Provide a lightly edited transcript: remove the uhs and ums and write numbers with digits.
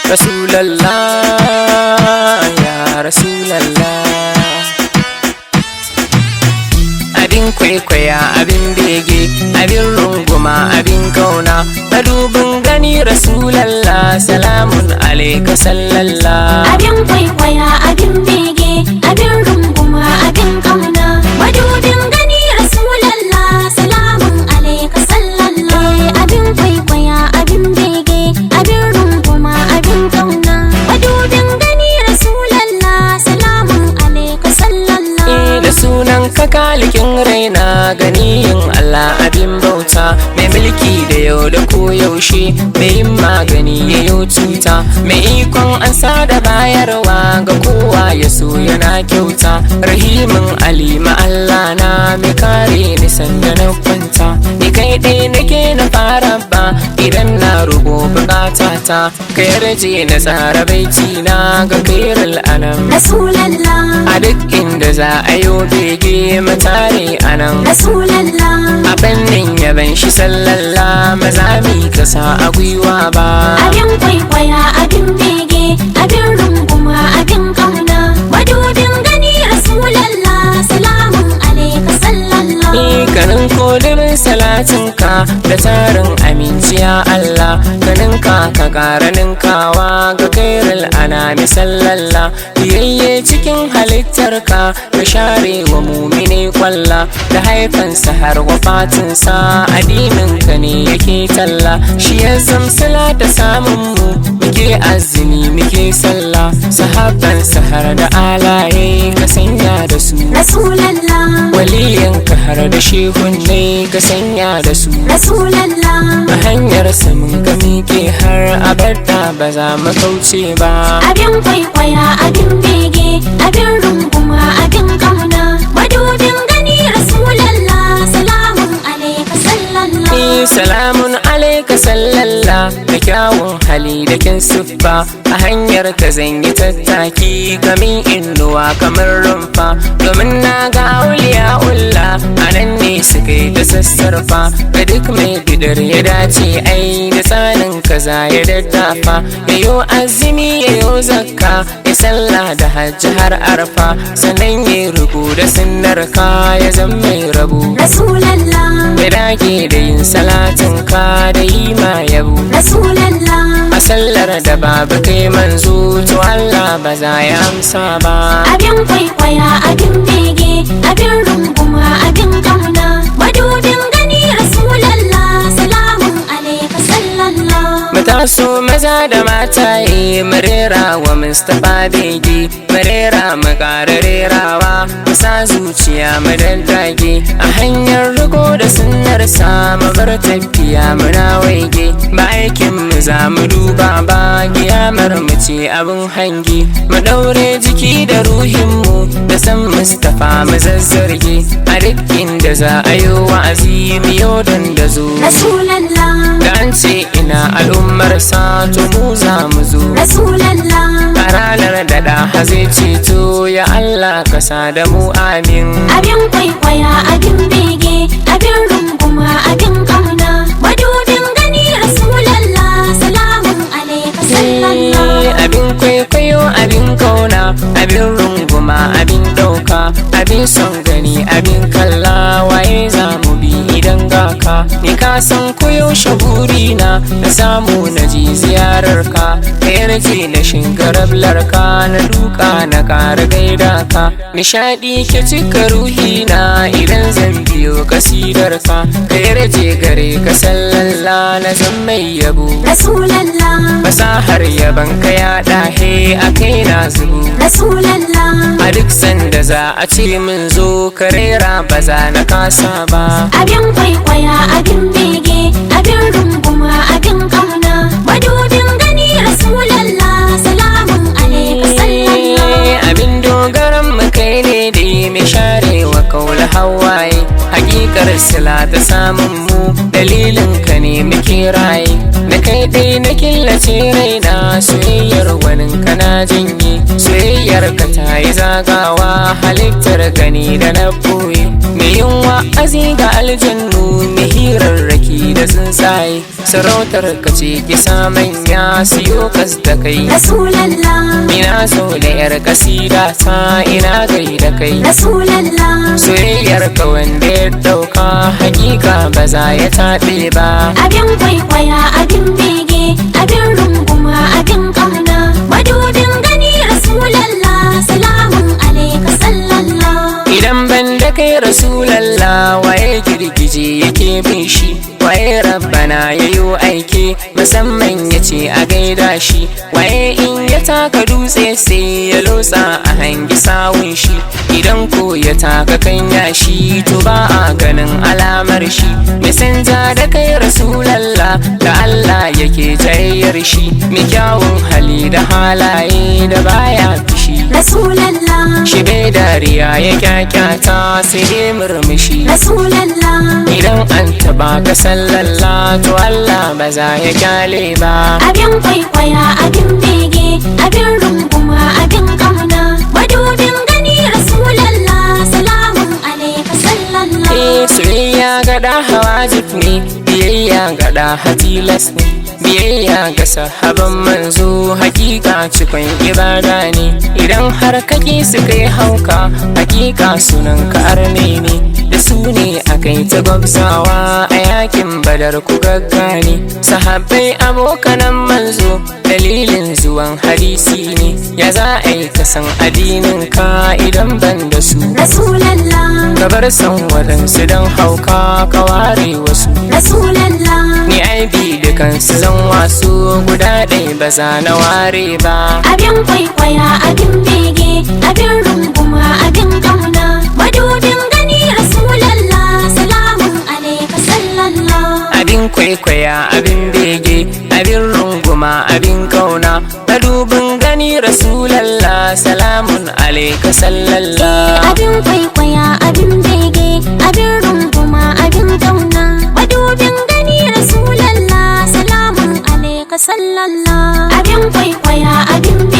Rasulallah ya Rasulallah. Abin kwaikwaya, abin bege, abin runguma, abin kauna, madubin gani Rasulallah, salamun alaika sallallah. Abin kwaikwaya, abin bege, abin runguma, abin kauna, madubin gani Rasulallah, salamun alaika sallallah. Abin kwaikwaya, abin bege, abin runguma, abin kauna, madubin gani Rasulallah, salamun alaika sallallah. Da sunan ka kalikin raina, ganiyin Allah abin bauta, mai mulki da yau da koyaushe, mai yin magani ya yau cuta, mai ikon ansa da bayarwa ga kowa ya so yana kyauta, rahimin alima Allah na mai kare ni sanda na kwanta, ni kai ɗai nake na fara ba idan na rubo bukatata, ka yarje na tsara baiti na ga kairul anam Rasulallah, a duk inda za a yi bege matare anan Rasulallah, a fannin yaban shi sallallah, maza mi kasa a gwiwa ba. abin kwaikwaya, abin bege, abin runguma, abin kauna, madubin gani Rasulallah, salamun alaika sallallah. Kanin kodirin salatinka da tarin aminciya Allah, kaninka ka ƙara ninkawa ga kairul anami sallallah, biyayye cikin halittarka ka share wa mumini kwalla, da haifansa har wafatinsa addininka ne yake talla, shi ya zamsila da samun mu muke azumi muke sallah, sahabbansa har da alaye ka sanya da su Rasulallah, waliyanka har da shehunne ka sanya da su Rasulallah, a hanyar mun ka miƙe har abada ba za mu kauce ba. abin kwaikwaya, abin bege, abin runguma, abin kauna, madubin gani Rasulallah, salamun alaika sallallah. Salamun alaika sallallah, da kyawun hali da kin siffa, a hanyar ka zan yi tattaki kamin innuwa kamar rumfa, domin na ga auliya ulla a nan ne suka yi ta sassarfa, ga duk mai bidar ya dace ai da tsanin kaza ya daddafa, yayo azumi yayo zakka ya sallah da hajji har arfa, sannan ya rubu da sunnar ka ya zama mai rabu Rasulallah, ya dage da yin salatin ka da yi ma yabo Rasulallah, a sallar da babu kai manzo to Allah ba za ya amsa ba. abin kwaikwaya, abin bege, abin runguma, abin kauna, madubin gani Rasulallah, salamun alaika sallallah. Mataso maza da mataye mu rera wa Mustapha bege, mu rera mu ƙara rerawa, mu sa zuciya mu daddage a hanyar riko da sunnarsa, mu bar tafiya muna waige, ba aikin mu za mu duba ba, giyamar mu ce abin hangi, mu daure jiki da ruhin mu da san Mustapha mu zazzarge, a duk inda za a yi wa'azi mu yau dandazo, Rasulallah, da an ce ina al'ummar sa to mu za mu zo, Rasulallah, a ranar da da zai ceto ya Allah ka sa da mu amin. abin kwaikwaya, abin bege, abin runguma, abin kauna, madubin gani Rasulallah, salamun alaika sallallah. Abin kwaikwayo abin kauna, abin runguma abin ɗauka, abin son gani abin kalla, waye za mu bi idan gaka, ni ka san koyaushe burina na samu na ji ziyararka, ka yarje na shingarablarka na duka na ƙara gaida ka, nishaɗi ke cika ruhina idan zan biyo kasidarka, ka yarje gare ka sallallah na zan mai yabo Rasulallah, fasahar yaban ka ya ɗahe a kai na zubu, Rasulallah, a duk sanda za a ce min zo ka rera ba za na kasa ba. abin kwaikwaya, abin bege, abin runguma, abin kauna, madubin gani Rasulallah, salamun alaika sallallah. Abin dogaran mu kai ne da mai sharewa kaula hawaye, hakikar sila ta samun mu dalilin ka ne muke raye, da kai dai na killace raina, soyayyar wanin kana janye, soyayyar ka ta yi zagawa halittar gani da na boye, mai yin wa'azi ga aljannu, mai hirarraki da tsuntsaye, sarautar ka ce kisa manya siyo kas da kai. Rasulallah, ina so da yar kasida ta ina gai da kai. Rasulallah, soyayyar ka wanda ya dauka hakika ba za ya taɓe ba. abin kwaikwaya abin bege abin runguma abin ƙauna, madubin gani Rasulallah, salamun alaika sallallah. Idan ban da kai Rasulallah, waye girgije yake bin shi, waye rabbana yayo aiki musamman ya ce a gaida shi, waye in ya taka dutse sai ya lotsa a hangi sawun shi, idan ko ya taka kan yashi to ba a ganin alamar shi, mai sanja da kai Rasulallah, da Allah yake jayyar shi, mai kyawun hali da halaye da baya fishi. Rasulallah, shi bai dariya ya kyakyata sai dai murmushi. Rasulallah, idan an taba ka sallalla to Allah ba za ya kyale ba. abin kwaikwaya abin bege abin runguma abin ƙauna, madubin gani Rasulallah, salamun alaika sallallah. soyayya gada hawajib ne, biyayya gada hatilas ne, biyayya ga sahaban manzo hakika cikon ibada ne, idan har kake su kai hauka hakika sunan ka arne ne, da su ne akai ta gwabzawa a yakin badar ku gaggane, sahabbai abokanan manzo dalilin zuwan hadisi ne, ya za a yi ka san addinin ka idan ban da su. Rasulallah, gabar san waɗansu don hauka ka ware wasu. Rasulallah, ni aibi dukansu zan wasu guda ɗaya ba za na ware ba. abin kwaikwaya abin bege abin runguma abin ƙauna, madubin gani Rasulallah, salamun alaika sallallah. abin kwaikwaya abin bege abin runguma abin kauna, madubin gani Rasulallah, salamun alaika sallallah. abin kwaikwaya abin bege abin runguma abin ƙauna, madubin gani Rasulallah, salamun alaika sallallah. abin kwaikwaya abin bege